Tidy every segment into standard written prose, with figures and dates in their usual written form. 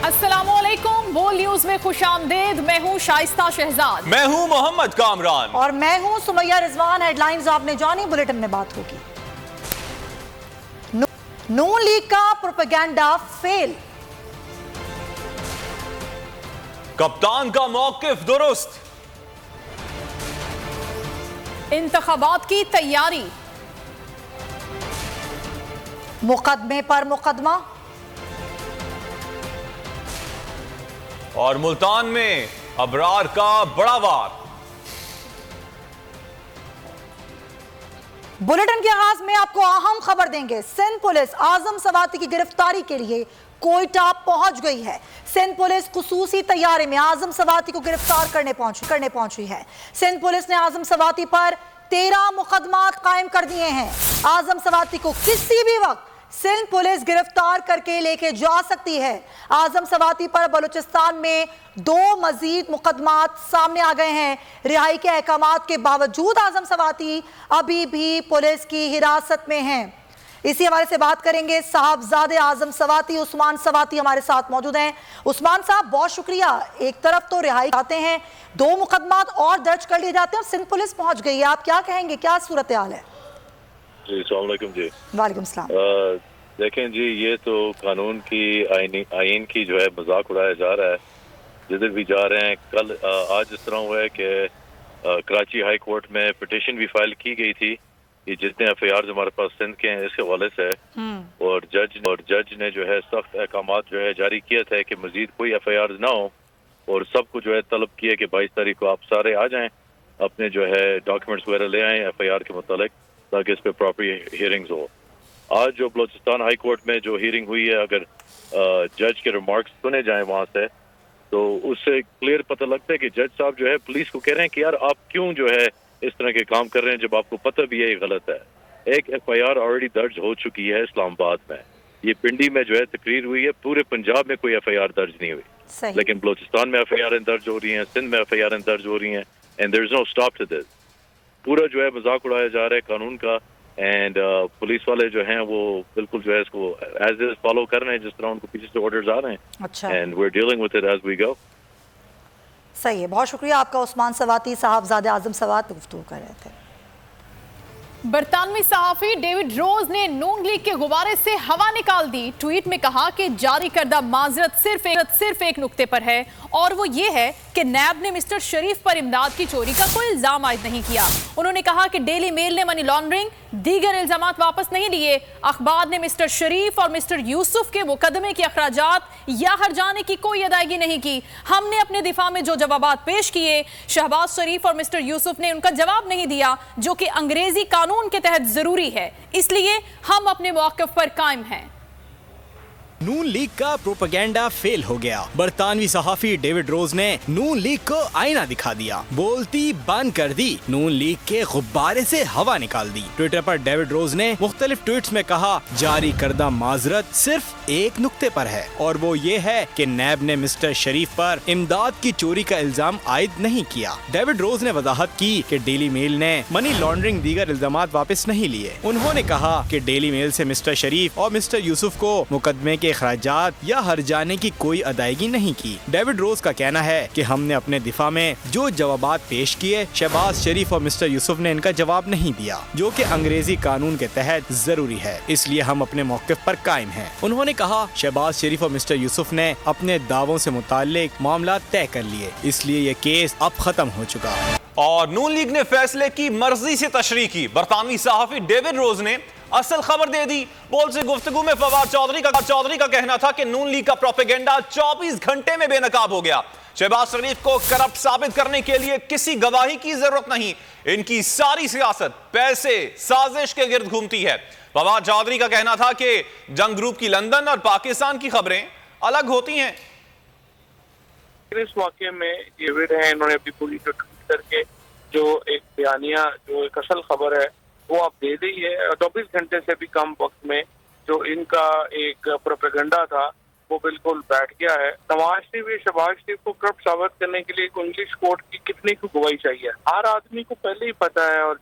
अस्सलामुअलैकुम, बोल न्यूज में खुशामदीद। मैं हूं शाइस्ता शहजाद। मैं हूं मोहम्मद कामरान और मैं हूं सुमैया रिजवान। हेडलाइंस आपने जानी, बुलेटिन में बात होगी। नून लीग का प्रोपेगेंडा फेल, कप्तान का मौकिफ दुरुस्त, इंतखाबात की तैयारी, मुकदमे पर मुकदमा और मुल्तान में अबरार का बड़ा वार। बुलेटिन के आगाज में आपको अहम खबर देंगे। सिंध पुलिस आजम सवाती की गिरफ्तारी के लिए कोयटा पहुंच गई है। सिंध पुलिस खुसूसी तैयारी में आजम सवाती को गिरफ्तार करने पहुंची है। सिंध पुलिस ने आजम सवाती पर 13 मुकदमा कायम कर दिए हैं। आजम सवाती को किसी भी वक्त सिंध पुलिस गिरफ्तार करके लेके जा सकती है। आजम सवाती पर बलूचिस्तान में 2 मजीद मुकदमात सामने आ गए हैं। रिहाई के अहकामात के बावजूद आजम सवाती अभी भी पुलिस की हिरासत में हैं। इसी हवाले से बात करेंगे। साहबजादे आजम सवाती उस्मान सवाती हमारे साथ मौजूद हैं। उस्मान साहब, बहुत शुक्रिया। एक तरफ तो रिहाई आते हैं, 2 मुकदमात और दर्ज कर लिए जाते हैं और सिंध पुलिस पहुंच गई है। आप क्या कहेंगे, क्या सूरत हाल है? जी अस्सलाम वालेकुम जी। वालेकुम सलाम। देखें जी, ये तो कानून की आईन की जो है मजाक उड़ाया जा रहा है जिधर भी जा रहे हैं। कल आज इस तरह हुआ है कि कराची हाई कोर्ट में पिटिशन भी फाइल की गई थी कि जितने एफआईआर हमारे पास सिंध के हैं इस हवाले से, और जज ने जो है सख्त अहकाम जो है जारी किया था कि मजीद कोई एफआईआर ना हो, और सबको जो है तलब किया कि 22 तारीख को आप सारे आ जाएं, अपने जो है डॉक्यूमेंट्स वगैरह ले आएं एफआईआर के मुतालिक, ताकि इस पे प्रॉपर हियरिंग्स हो। आज जो बलूचिस्तान हाई कोर्ट में जो हियरिंग हुई है, अगर जज के रिमार्क्स सुने जाएं वहां से, तो उससे क्लियर पता लगता है कि जज साहब जो है पुलिस को कह रहे हैं कि यार आप क्यों जो है इस तरह के काम कर रहे हैं जब आपको पता भी है ये गलत है। एक एफआईआर ऑलरेडी दर्ज हो चुकी है इस्लामाबाद में, ये पिंडी में जो है तकरीर हुई है, पूरे पंजाब में कोई एफआईआर दर्ज नहीं हुई, लेकिन बलूचिस्तान में एफआईआर दर्ज हो रही है, सिंध में एफआईआर दर्ज हो रही है, and there is no stop to this. पूरा जो है मजाक उड़ाया जा रहा है कानून का, एंड पुलिस वाले जो हैं वो बिल्कुल जो है इसको एज इज फॉलो कर रहे हैं जिस तरह उनको पीछे से ऑर्डर्स आ रहे हैं। अच्छा, and we are dealing with it as we go. सही है, बहुत शुक्रिया आपका। उस्मान सवाती साहबजादे आजम सवात गुफ्तगू कर रहे थे। बरतानवी सहाफी डेविड रोज ने नून लीग के गुब्बारे से हवा निकाल दी। ट्वीट में कहा कि जारी करदा माजरत सिर्फ एक नुक्ते पर है, और वो ये है कि नैब ने मिस्टर शरीफ पर इमदाद की चोरी का कोई इल्जाम आयद नहीं किया। उन्होंने कहा कि डेली मेल ने मनी लॉन्ड्रिंग दीगर इल्जामात वापस नहीं लिए। अखबार ने मिस्टर शरीफ और मिस्टर यूसुफ के मुकदमे के अखराजात या हर्जाने की कोई अदायगी नहीं की। हमने अपने दिफा में जो जवाबात पेश किए, शहबाज शरीफ और मिस्टर यूसुफ ने उनका जवाब नहीं दिया, जो कि अंग्रेजी कानून के तहत जरूरी है, इसलिए हम अपने मौक़िफ़ पर कायम हैं। नून लीग का प्रोपेगेंडा फेल हो गया। बरतानवी सहाफी डेविड रोज ने नून लीग को आईना दिखा दिया, बोलती बंद कर दी, नून लीग के गुब्बारे से हवा निकाल दी। ट्विटर पर डेविड रोज ने मुख्तलिफ ट्वीट्स में कहा, जारी करदा माजरत सिर्फ एक नुक्ते पर है, और वो ये है कि नैब ने मिस्टर शरीफ पर इमदाद की चोरी का इल्जाम आयद नहीं किया। डेविड रोज ने वजाहत की कि डेली मेल ने मनी लॉन्ड्रिंग दीगर इल्जामात वापस नहीं लिए। उन्होंने कहा कि डेली मेल से मिस्टर शरीफ और मिस्टर यूसुफ को मुकदमे के अखराजात या हर्जाने की कोई अदायगी नहीं की। डेविड रोज का कहना है कि हमने अपने दिफा में जो जवाबात पेश किए, शहबाज शरीफ और मिस्टर यूसुफ ने इनका जवाब नहीं दिया, जो कि अंग्रेजी कानून के तहत जरूरी है, इसलिए हम अपने मौक़िफ़ पर कायम हैं। उन्होंने कहा, शहबाज शरीफ और मिस्टर यूसुफ ने अपने दावों से मुताल्लिक मामला तय कर लिए, इसलिए ये केस अब खत्म हो चुका है। और नून लीग ने फैसले की मर्जी से तशरीह की। बरतानवी सहाफी डेविड रोज ने असल खबर दे दी। बोल से गुफ्तगू में फवाद चौधरी का कहना था कि नून लीग का प्रोपेगेंडा 24 घंटे में बेनकाब हो गया। शहबाज शरीफ को करप्ट साबित करने के लिए किसी गवाही की जरूरत नहीं, इनकी सारी सियासत पैसे साजिश के गिर्द घूमती है। फवाद चौधरी का कहना था कि जंग ग्रुप की लंदन और पाकिस्तान की खबरें अलग होती हैं। इस वाकये में डेविड है, इन्होंने अपनी पूरी ट्वीट करके जो एक बयानिया, जो एक असल खबर है वो आप दे दी है। 24 घंटे से भी कम वक्त में जो इनका एक प्रोपेगेंडा था वो बिल्कुल बैठ गया है। नवाज शरीफ या शहबाज शरीफ को करप्ट साबित करने के लिए इंग्लिश कोर्ट की कितनी की गवाही चाहिए, हर आदमी को पहले ही पता है। और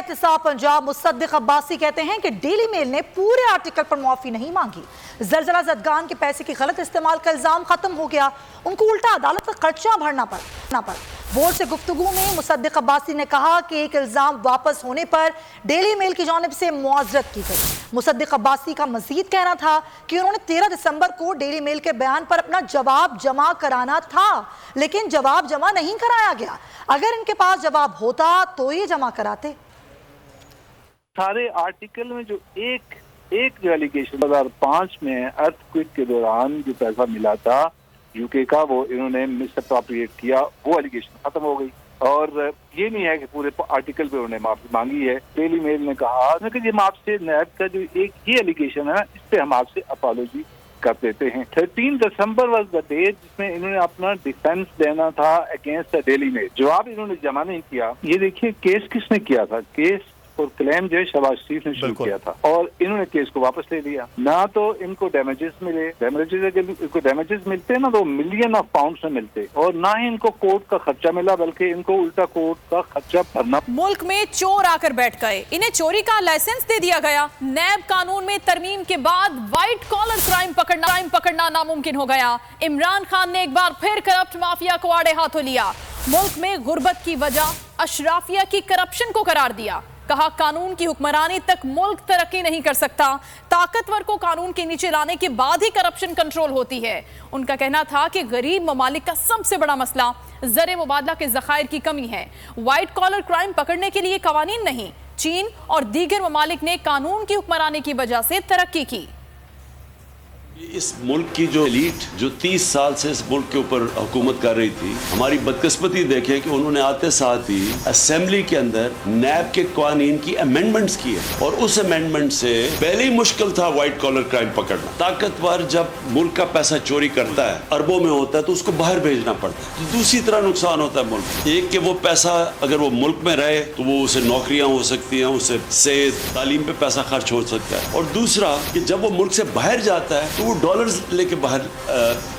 एहतसाब पंजाब मुसद्दिक अब्बासी कहते हैं कि डेली मेल ने पूरे आर्टिकल पर मुआफी नहीं मांगी। जलजला जदगान के पैसे के गलत इस्तेमाल का इल्जाम खत्म हो गया, उनको उल्टा अदालत का खर्चा भरना पड़ा। बोर्ड से गुफ्तगू में मुसद्दिक अब्बासी ने कहा कि एक इल्जाम वापस होने पर डेली मेल की जानिब से मुआवजत की गई। मुसद्दिक अब्बासी का मजीद कहना था कि उन्होंने 13 दिसंबर को डेली मेल के बयान पर अपना जवाब जमा कराना था, लेकिन जवाब जमा नहीं कराया गया। अगर इनके पास जवाब होता तो ये जमा कराते। सारे आर्टिकल में जो एक जो एलिगेशन 2005 में अर्थक्वेक के दौरान जो पैसा मिला था यूके का, वो इन्होंने मिस अप्रोप्रिएट किया, वो एलिगेशन खत्म हो गई। और ये नहीं है कि पूरे आर्टिकल पे उन्होंने माफी मांगी है। डेली मेल ने कहा कि हम आपसे नैब का जो एक ये एलिगेशन है इस पे हम आपसे अपॉलॉजी कर देते हैं। 13 दिसंबर वाज द डेट जिसमें इन्होंने अपना डिफेंस देना था अगेंस्ट द डेली मेल। जवाब इन्होंने जमा नहीं किया। ये देखिए केस किसने किया था, केस और क्लेम जो है शहबाज शरीफ ने शुरू किया था और इन्होंने केस को वापस ले लिया। ना तो इनको डैमेजेस मिले, अगर इनको डैमेजेस मिलते ना तो मिलियन ऑफ पाउंड्स में मिलते, और ना ही इनको कोर्ट का खर्चा मिला बल्कि इनको उल्टा कोर्ट का खर्चा भरना। मुल्क में चोर आकर बैठ गए, इन्हें चोरी का लाइसेंस दे दिया गया। नैब कानून में तरमीम के बाद व्हाइट कॉलर क्राइम पकड़ना नामुमकिन हो गया। इमरान खान ने एक बार फिर करप्ट माफिया को आड़े हाथों लिया। मुल्क में गुर्बत की वजह अशराफिया की करप्शन को करार दिया। कहा कानून की हुक्मरानी तक मुल्क तरक्की नहीं कर सकता, ताकतवर को कानून के नीचे लाने के बाद ही करप्शन कंट्रोल होती है। उनका कहना था कि गरीब ममालिक का सबसे बड़ा मसला ज़र मुबादला के ज़खायर की कमी है। व्हाइट कॉलर क्राइम पकड़ने के लिए कवानीन नहीं, चीन और दीगर ममालिक ने कानून की हुक्मरानी की वजह से तरक्की की। इस मुल्क की जो एलीट जो 30 साल से इस मुल्क के ऊपर हुकूमत कर रही थी, हमारी बदकिस्मती देखें कि उन्होंने आते साथ ही असेंबली के अंदर नैब के कानून की अमेंडमेंट्स किए और उस अमेंडमेंट से पहले ही मुश्किल था व्हाइट कॉलर क्राइम पकड़ना। ताकतवर जब मुल्क का पैसा चोरी करता है, अरबों में होता है, तो उसको बाहर भेजना पड़ता है। तो दूसरी तरह नुकसान होता है मुल्क। एक कि वो पैसा अगर वो मुल्क में रहे तो वो उसे नौकरियां हो सकती हैं, उसे सेहत तालीम पे पैसा खर्च हो सकता है, और दूसरा कि जब वो मुल्क से बाहर जाता है तो वो डॉलर्स लेके बाहर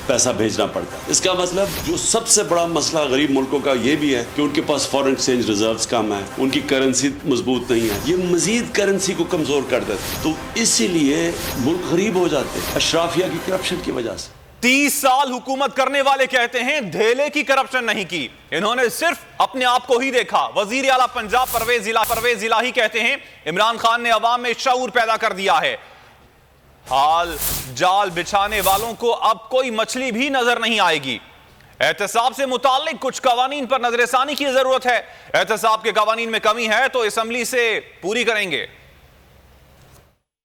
पैसा भेजना पड़ता है। इसका मतलब जो सबसे बड़ा मसला गरीब मुल्कों का ये भी है कि उनके पास फॉरेन एक्सचेंज रिजर्व्स कम है, उनकी करेंसी मजबूत नहीं है, ये मजीद करेंसी को कमजोर कर देते हैं। तो इसीलिए मुल्क गरीब हो जाते हैं अशराफिया की करप्शन की वजह से। 30 साल हुकूमत करने वाले कहते हैं धेले की करप्शन नहीं की, इन्होंने सिर्फ अपने आप को ही देखा। वजीर आला पंजाब परवेज इलाही कहते हैं इमरान खान ने अवाम में शऊर पैदा कर दिया है। हाल जाल बिछाने वालों को अब कोई मछली भी नजर नहीं आएगी। एहतसाब से मुताल्लिक कुछ कवानीन पर नजरसानी की जरूरत है। एहतसाब के कवानीन में कमी है तो असेंबली से पूरी करेंगे।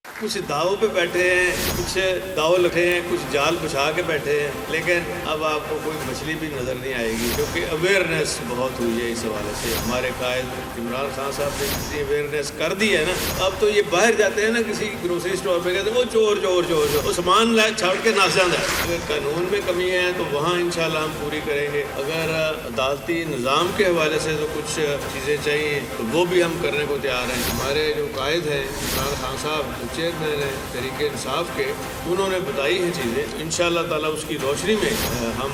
कुछ दावों पे बैठे हैं, कुछ दाव लगे हैं, कुछ जाल बिछा के बैठे हैं, लेकिन अब आपको कोई मछली भी नज़र नहीं आएगी क्योंकि अवेयरनेस बहुत हुई है इस हवाले से। हमारे कायद इमरान खान साहब ने इतनी अवेयरनेस कर दी है ना, अब तो ये बाहर जाते हैं ना किसी ग्रोसरी स्टोर पे, कहते हैं वो चोर वो सामान छोड़ के नाश जाता है। अगर कानून में कमी है तो वहाँ इंशाल्लाह हम पूरी करेंगे। अगर अदालती निज़ाम के हवाले से तो कुछ चीज़ें चाहिए तो वो भी हम करने को तैयार हैं। हमारे जो कायद हैं इमरान खान साहब चेयरमैन है तहरीक इंसाफ के, उन्होंने बताई हैं चीज़ें। इंशाअल्लाह ताला उसकी रोशनी में हम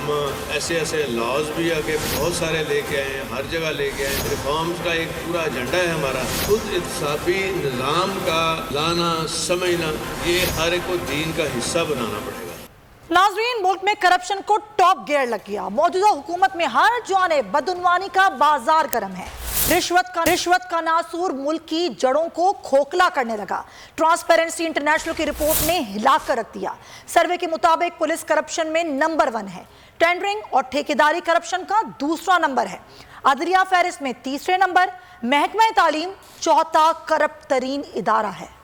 ऐसे लॉज भी आगे बहुत सारे लेके आए हैं, हर जगह लेके आए हैं। रिफॉर्म्स का एक पूरा एजेंडा है हमारा। खुद इत्साफी निज़ाम का लाना समझना, ये हर एक को दीन का हिस्सा बनाना पड़ेगा। नाज़रीन, मुल्क में करप्शन को टॉप गियर लग गया। मौजूदा हुकूमत में हर जानिब बदउनवानी का बाजार गर्म है। रिश्वत का नासूर मुल्क की जड़ों को खोखला करने लगा। ट्रांसपेरेंसी इंटरनेशनल की रिपोर्ट ने हिलाकर रख दिया। सर्वे के मुताबिक पुलिस करप्शन में नंबर 1 है। टेंडरिंग और ठेकेदारी करप्शन का दूसरा नंबर है। अदलिया फहरिस्त में तीसरे नंबर। महकमा तालीम चौथा करप्ट तरीन इदारा है।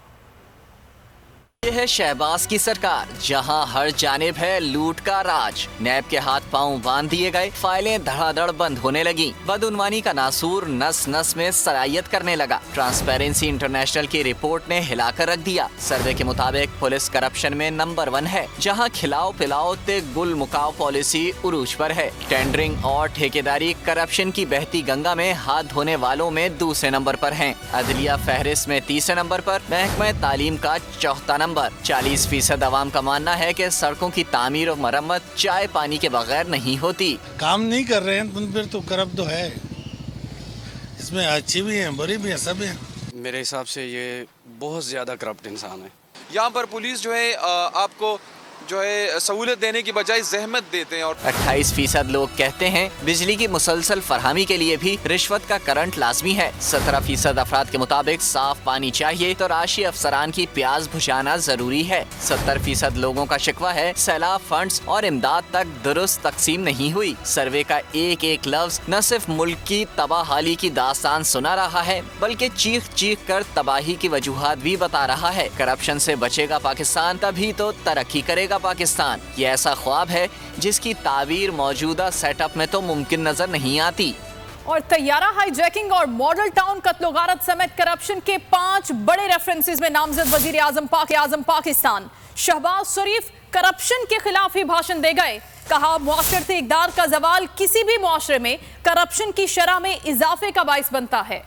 ये है शहबाज की सरकार, जहां हर जानिब है लूट का राज। नैब के हाथ पांव बांध दिए गए, फाइलें धड़ाधड़ बंद होने लगी। बदउनवानी का नासूर नस नस में सरायत करने लगा। ट्रांसपेरेंसी इंटरनेशनल की रिपोर्ट ने हिलाकर रख दिया। सर्वे के मुताबिक पुलिस करप्शन में नंबर 1 है, जहां खिलाओ पिलाओ ते गुल मुकाओ पॉलिसी उरूज पर है। टेंडरिंग और ठेकेदारी करप्शन की बहती गंगा में हाथ धोने वालों में दूसरे नंबर पर हैं। अदलिया फहरिस्त में तीसरे नंबर पर। महकमा तालीम का चौथा नंबर। 40% अवाम का मानना है कि सड़कों की तामीर और मरम्मत चाय पानी के बगैर नहीं होती। काम नहीं कर रहे हैं तो फिर तो करप्ट तो है। इसमें अच्छी भी है, बुरी भी है, सब है। मेरे हिसाब से ये बहुत ज़्यादा करप्ट इंसान है। यहाँ पर पुलिस जो है आपको जो है सहूलत देने की बजाय जहमत देते हैं। और 28% लोग कहते हैं बिजली की मुसलसल फरहमी के लिए भी रिश्वत का करंट लाजमी है। 17% अफराद के मुताबिक साफ पानी चाहिए तो राशि अफसरान की प्याज बुझाना जरूरी है। 70% लोगों का शिकवा है सैलाब फंड्स और इमदाद तक दुरुस्त तकसीम नहीं हुई। सर्वे का एक एक लफ्ज न सिर्फ मुल्क की तबाहाली की दास्तान सुना रहा है बल्कि चीख चीख कर तबाही की वजूहात भी बता रहा है। करप्शन से बचेगा पाकिस्तान तभी तो तरक्की करेगा पाकिस्तान। ये ऐसा ख्वाब है जिसकी ताबीर मौजूदा सेटअप में तो मुमकिन नजर नहीं आती। और तैयारा हाईजैकिंग और मॉडल टाउन कत्ल-ओ-गारत समेत करप्शन के 5 बड़े रेफरेंसेस में नामजद वजीर आजम पाकिस्तान शहबाज शरीफ करप्शन के खिलाफ ही भाषण दे गए। कहा मुआशरती इक़दार का जवाल किसी भी मुआशरे में करप्शन की शरह में इजाफे का बाइस बनता है।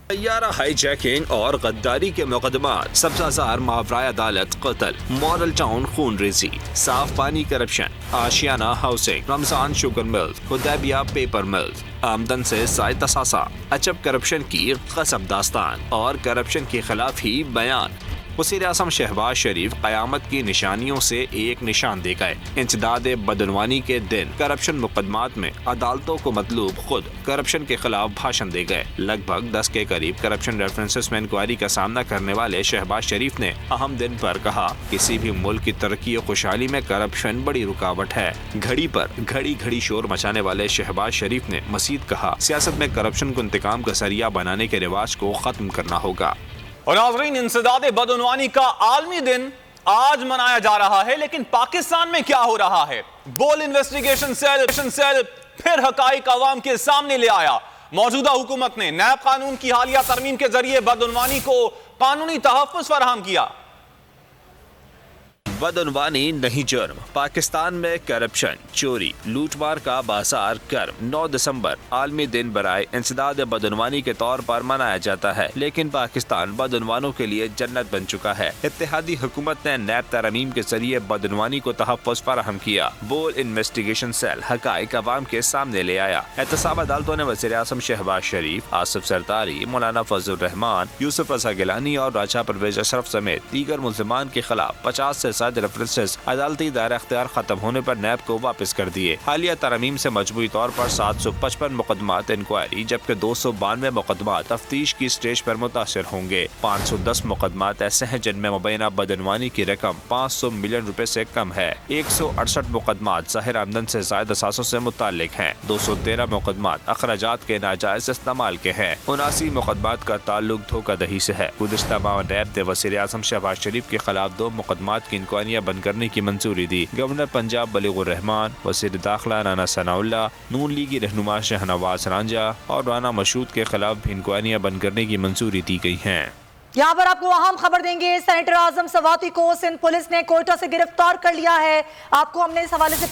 तैयारा हाईजैकिंग और गद्दारी के मुकदमात, सब्जाजार मावराए अदालत कत्ल, मॉडल टाउन खून रेजी, Saaf Pani corruption, Ashiana housing, Ramzan sugar mill, Hudaibiya paper mill, आमदन से जायद तसासा, अचब करप्शन की गजब दास्तान और करप्शन के खिलाफ ही बयान। वज़ीर आज़म शहबाज शरीफ क़यामत की निशानियों से एक निशान दे गए। इंसदाद बदनवानी के दिन करप्शन मुकदमात में अदालतों को मतलूब खुद करप्शन के खिलाफ भाषण दे गए। लगभग 10 के करीब करप्शन रेफरेंसेस में इंक्वायरी का सामना करने वाले शहबाज शरीफ ने अहम दिन पर कहा किसी भी मुल्क की तरक्की और खुशहाली में करप्शन बड़ी रुकावट है। घड़ी पर घड़ी घड़ी शोर मचाने वाले शहबाज शरीफ ने मजीद कहा सियासत में करप्शन को इंतकाम का जरिया बनाने के रिवाज को खत्म करना होगा। और नाज़रीन, इंसदाद बदउनवानी का आलमी दिन आज मनाया जा रहा है, लेकिन पाकिस्तान में क्या हो रहा है? बोल इन्वेस्टिगेशन सेल फिर हकाइक अवाम के सामने ले आया। मौजूदा हुकूमत ने नैब कानून की हालिया तरमीम के जरिए बदउनवानी को कानूनी तहफ़्फ़ुज़ फराहम किया। बदउनवानी नहीं जुर्म, पाकिस्तान में करप्शन, चोरी, लूटमार का बाजार गर्म। 9 दिसंबर आलमी दिन बराए इंसदाद बदउनवानी के तौर पर मनाया जाता है, लेकिन पाकिस्तान बदउनवानों के लिए जन्नत बन चुका है। इत्तेहादी हुकूमत ने नैब तरमीम के जरिए बदउनवानी को तहफ़्फ़ुज़ फराहम किया। बोल इन्वेस्टिगेशन सेल हकाइक अवाम के सामने ले आया। एहतसाब अदालतों ने वज़ीर आज़म शहबाज शरीफ, आसिफ सरदारी, मौलाना फजल रहमान, यूसुफ रज़ा गिलानी और राजा परवेज अशरफ समेत दीगर मुल्ज़िमान के खिलाफ 50 से रेफरेंसेस अदालती दायरा अख्तियार खत्म होने पर नैब को वापस कर दिए। हालिया तरमीम से मजमूई तौर पर 755 मुकदमात इंक्वायरी जबकि 292 मुकदमात तफ्तीश की स्टेज पर मुतासर होंगे। 510 मुकदमात ऐसे हैं जिनमें मुबैना बदउनवानी की रकम 500 मिलियन रुपए से कम है। 168 मुकदमात ज़ाहिर आमदन से ज़ायद असासों से मुताल्लिक हैं। 213 मुकदमात अखराजात के नाजायज इस्तेमाल के हैं। 79 मुकदमात का ताल्लुक धोखाधड़ी से है। गुज़िश्ता माह नैब ने वज़ीर आज़म शहबाज शरीफ के खिलाफ 2 मुकदमात की इंक्वायरियाँ बंद करने की मंजूरी दी। गवर्नर पंजाब बलीगुर रहमान, वज़ीर दाखिला राना सनाउल्लाह, नून लीगी रहनुमा शहनवाज रांझा और राना मशहूद के खिलाफ भी इंक्वायरियाँ बंद करने की मंजूरी दी गई है। यहाँ पर आपको अहम खबर देंगे। सेनेटर आजम सवाती को सिंध पुलिस ने कोयटा से गिरफ्तार कर लिया है। आपको हमने इस हवाले से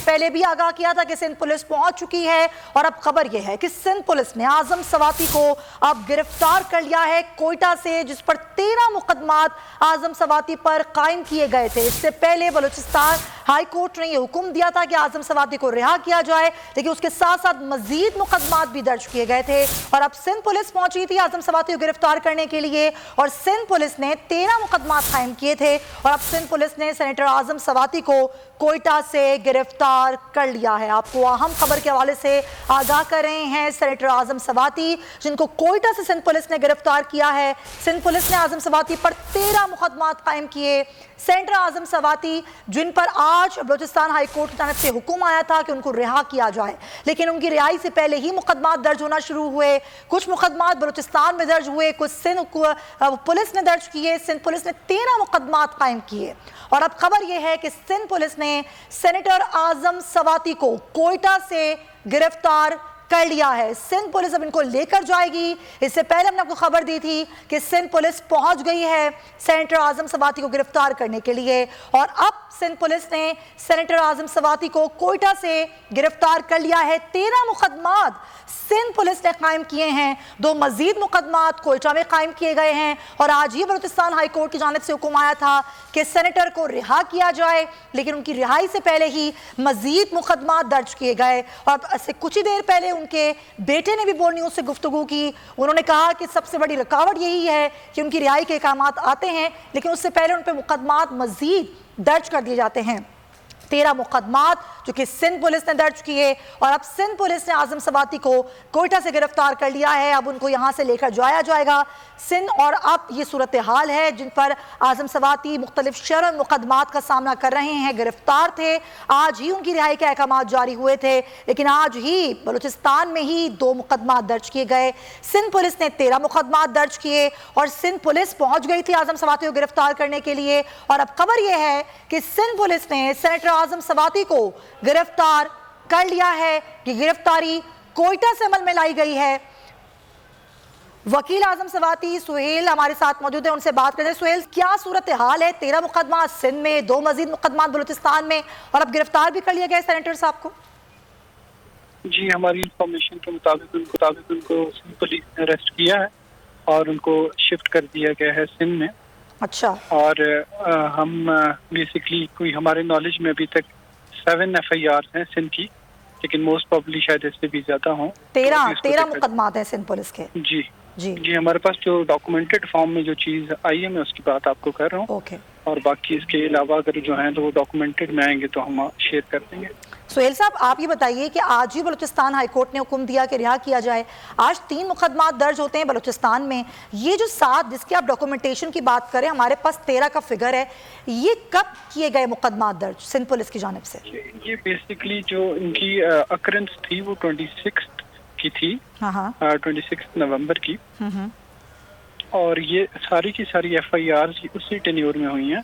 पहले भी आगाह किया था कि सिंध पुलिस पहुंच चुकी है और अब खबर यह है कि सिंध पुलिस ने आजम सवाती को अब गिरफ्तार कर लिया है कोयटा से, जिस पर 13 मुकदमात आजम सवाती पर कायम किए गए थे। इससे पहले बलूचिस्तान हाई कोर्ट ने यह हुक्म दिया था कि आजम सवाती को रिहा किया जाए, लेकिन उसके साथ साथ मजीद मुकदमात भी दर्ज किए गए थे और अब सिंध पुलिस पहुंची थी आजम सवाती को गिरफ्तार करने के लिए और सिंध पुलिस ने 13 मुकदमात कायम किए थे और अब सिंध पुलिस ने सेनेटर आजम सवाती को कोयटा से गिरफ्तार कर लिया है। आपको अहम खबर के हवाले से आगाह कर रहे हैं। सेनेटर आजम सवाती जिनको कोयटा से सिंध पुलिस ने गिरफ्तार किया है। सिंध पुलिस ने आजम सवाती पर 13 मुकदमात कायम किए। सेनेटर आजम सवाती जिन पर आज बलूचिस्तान हाई कोर्ट की तरफ से हुक्म आया था कि उनको रिहा किया जाए, लेकिन उनकी रिहाई से पहले ही मुकदमात दर्ज होना शुरू हुए। कुछ मुकदमात बलूचिस्तान में दर्ज हुए, कुछ सिंध पुलिस ने दर्ज किए। सिंध पुलिस ने 13 मुकदमात कायम किए और अब खबर यह है कि सिंध पुलिस ने सेनेटर आजम सवाती को कोयटा से गिरफ्तार कर लिया है। सिंध पुलिस अब इनको लेकर जाएगी। इससे पहले हमने आपको खबर दी थी कि सिंध पुलिस पहुंच गई है सेनेटर आजम सवाती को गिरफ्तार करने के लिए और अब सिंध पुलिस ने सेनेटर आजम सवाती को कोयटा से गिरफ्तार कर लिया है। 13 मुकदमात सिंध पुलिस ने कायम किए हैं, 2 मजीद मुकदमात कोयटा में कायम किए गए हैं और आज ही बलूचिस्तान हाई कोर्ट की जानिब से हुक्म आया था कि सेनेटर को रिहा किया जाए, लेकिन उनकी रिहाई से पहले ही मजीद मुकदमात दर्ज किए गए और से कुछ ही देर पहले उनके बेटे ने भी बोल न्यूज़ से गुफ्तगू की। उन्होंने कहा कि सबसे बड़ी रुकावट यही है कि उनकी रिहाई के अहकामात आते हैं, लेकिन उससे पहले उन पर मुकदमात मजीद दर्ज कर दिए जाते हैं। 13 मुकदमात जो कि सिंध पुलिस ने दर्ज किए और अब सिंध पुलिस ने आजम सवाती को कोयटा से गिरफ्तार कर लिया है। अब उनको यहाँ से लेकर जाया जाएगा सिंध, और अब ये सूरत हाल है जिन पर आजम सवाती मुख्तलिफ शरह मुकदमात का सामना कर रहे हैं। गिरफ्तार थे, आज ही उनकी रिहाई के अहकाम जारी हुए थे, लेकिन आज ही बलूचिस्तान में ही 2 मुकदमात दर्ज किए गए। सिंध पुलिस ने 13 मुकदमात दर्ज किए और सिंध पुलिस पहुंच गई थी आजम सवाती को गिरफ्तार करने के लिए। और अब खबर यह है कि सिंध पुलिस ने सेनेटर आजम सवाती को गिरफ्तार कर लिया है कि गिरफ्तारी कोयटा से अमल में लाई गई है। वकील आजम सवाती सुहेल हमारे साथ मौजूद है, उनसे बात करते हैं। सुहेल, क्या सूरत हाल है? 13 मुकदमा सिंध में, 2 मजीद मुकदमा बलूचिस्तान में, और अब गिरफ्तार भी कर लिया गया सेनेटर साहब को। जी, हमारी इंफॉर्मेशन के मुताबिक उनको सिंध पुलिस ने अरेस्ट किया है और उनको शिफ्ट कर दिया गया है सिंध में। अच्छा। और हम बेसिकली कोई हमारे नॉलेज में अभी तक 7 FIR हैं सिंध की, लेकिन मोस्ट प्रॉब्ली शायद इससे भी ज्यादा हों। 13 मुकदमात हैं सिंध पुलिस के। जी, हमारे पास जो डॉक्यूमेंटेड फॉर्म में जो चीज आई है मैं उसकी बात आपको कर रहा हूँ। ओके। और बाकी इसके अलावा अगर जो है तो वो डॉक्यूमेंटेड में आएंगे तो हम शेयर कर देंगे। सुहेल साहब, आप ये बताइए कि आज ही बलूचिस्तान हाईकोर्ट ने हुक्म दिया कि रिहा किया जाए। आज 3 मुकदमात दर्ज होते हैं बलूचिस्तान में। ये जो 7 जिसकी आप डॉक्यूमेंटेशन की बात करें, हमारे पास 13 का फिगर है, ये कब किए गए मुकदमात दर्ज सिंध पुलिस की जानिब से? ये बेसिकली जो इनकी अकरेंस थी वो 26 की थी, 26 नवंबर की, और ये सारी की सारी FIR उसी टेन्योर में हुई हैं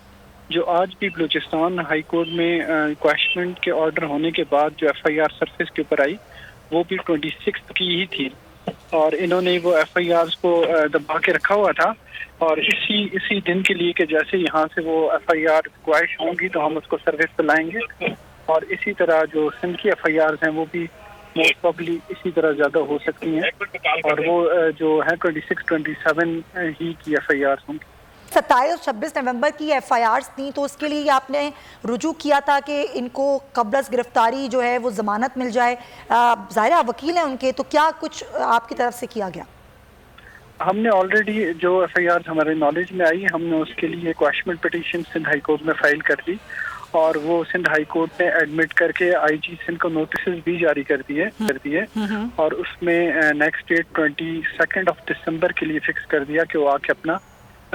जो आज भी बलूचिस्तान हाई कोर्ट में क्वेश्चन के ऑर्डर होने के बाद जो FIR सरफेस के ऊपर आई वो भी 26 की ही थी। और इन्होंने वो FIRs को दबा के रखा हुआ था और इसी दिन के लिए कि जैसे यहाँ से वो FIR क्वाइश होंगी तो हम उसको सर्विस पे लाएंगे। और इसी तरह जो सिंध की FIRs हैं वो भी मोस्ट प्रॉब्ली इसी तरह ज़्यादा हो सकती हैं, और वो जो है 26-27 ही की FIRs होंगी। 27 और 26 नवंबर की FIRs थी, तो उसके लिए आपने रुजू किया था कि इनको कब्ल गिरफ्तारी जो है वो ज़मानत मिल जाए। ज़ाहिर आप वकील हैं उनके, तो क्या कुछ आपकी तरफ से किया गया? हमने ऑलरेडी जो FIRs हमारे नॉलेज में आई, हमने उसके लिए question petition Sindh high court में फाइल कर दी और वो सिंध हाई कोर्ट ने एडमिट करके IG सिंध को नोटिस भी जारी कर दिए और उसमें नेक्स्ट डेट 22 दिसंबर के लिए फिक्स कर दिया कि वो आके अपना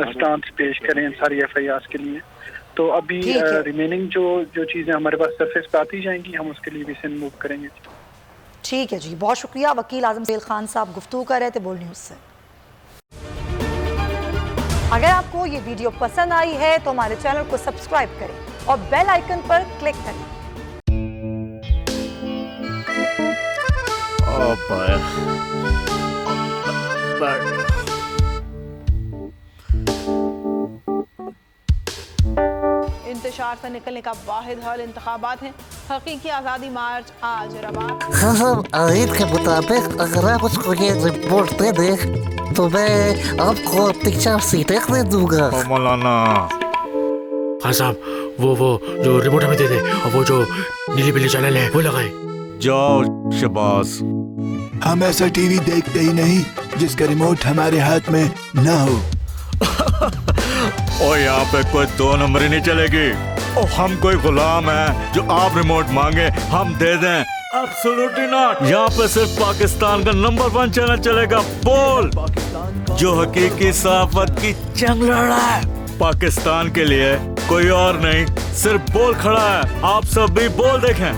स्टांस पेश करें इन सारी FIRs के लिए। तो अभी रिमेनिंग जो चीज़ें हमारे पास सरफेस पे आती जाएंगी हम उसके लिए भी सिंध मूव करेंगे। ठीक है जी, बहुत शुक्रिया। वकील आजम सुहेल खान साहब गुफ्तगू कर रहे थे बोल न्यूज़ से। अगर आपको ये वीडियो पसंद आई है तो हमारे चैनल को सब्सक्राइब करें और बेल आइकन पर क्लिक करें। इंतशार से निकलने का वाहिद हल इंतखाबात हैं। हकीकी आज़ादी मार्च आज रवा। हम आयन के मुताबिक अगर आप उसको ये रिपोर्ट दे दें तो मैं आपको अपनी 4 सीटें दे दूंगा। मौलाना खान साहब, वो जो रिपोर्ट हमें दे दे और वो जो नीली पीली चैनल है वो लगाए। जाओ शबाज, हम ऐसा टीवी देखते ही नहीं जिसका रिमोट हमारे हाथ में न हो। और यहाँ पे कोई 2 नंबरी नहीं चलेगी। और हम कोई गुलाम है जो आप रिमोट मांगे हम दे दें? Absolutely not. यहाँ पे सिर्फ पाकिस्तान का नंबर 1 चैनल चलेगा, बोल, जो हकीकी सहाफत की जंग लड़ रहा है। पाकिस्तान के लिए कोई और नहीं, सिर्फ बोल खड़ा है। आप सब भी बोल देखें।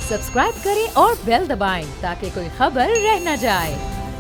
सब्सक्राइब करें और बेल दबाएं ताकि कोई खबर रह न जाए।